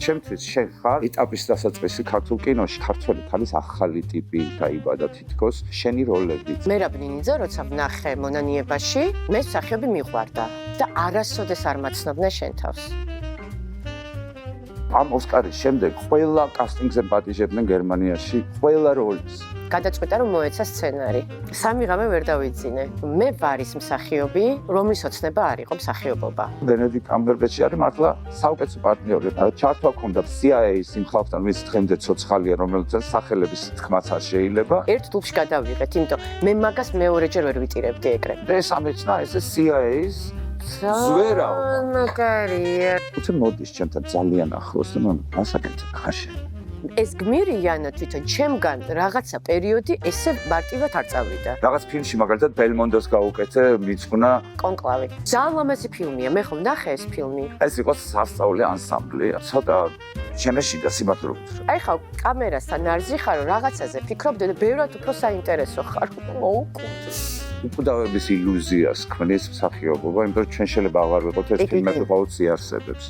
ჩემთვის შენ ხარ ეტაპის დასაწყისი ქართულ კინოში, ქართველი ქალის ახალი ტიპი დაიბადა თითქოს, შენი როლებით. მერაბ ნინიძე, როცა ვნახე მონანიებაში, მე მსახიობი მიყვარდა და არასოდეს არ მაცნობდნენ შენ თავს. ამ ოსკარის შემდეგ ყველა კასტინგზე პატიჟებდნენ გერმანიაში, ყველა როლის. გადაწყვიტა რომ მოეცა სცენარი. 3 ღამე ვერ დავიძინე. მე ვარ ის მსახიობი, რომლის ოცნება არ იყო მსახიობობა. ბენედიქტ კამბერბეჩი არის მართლა საუკეთესო პარტნიორი. ჩართვა ჰქონდა CIA-ის იმ ხალხთან, ვის დღემდე ცოცხალია, რომელიც სახელების თქმაც არ შეიძლება. ერთ კლუბში გადავიღეთ, იმიტომ მე მაგას მეორეჯერ ვერ ვიტირებდი ეგრე. და ეს ამეცნა ესე CIA-ის ზვერავ. მაგარია. უცე მოდის ჩემთან ძალიან ახლოს და მან ასაკეთებ ხაშე. ეს გმირი იანა თვითონ ჩემგან რაღაცა პერიოდი ესე მარტივად არ წავიდა. რაღაც ფილმში მაგალითად ბელმონდოს გაუკეთე, მიწყნა კონკლავი. ძალიან ლამაზი ფილმია, მე ხო ვნახე ეს ფილმი. ეს იყო სასწაული ანსამბლი, ცოტა შენეში და სიმართლე ვუთხრა. აი ხა კამერასთან არ ზიხარო რაღაცაზე ფიქრობდი და ბევრად უფრო საინტერესო ხარ. მოუკვდე. უკვდავების ილუზიას ქმნის მსახიობობა, იმიტომ რომ ჩვენ შეიძლება აღარ ვიყოთ ეს ფილმები ყოველთვის იარსებებს.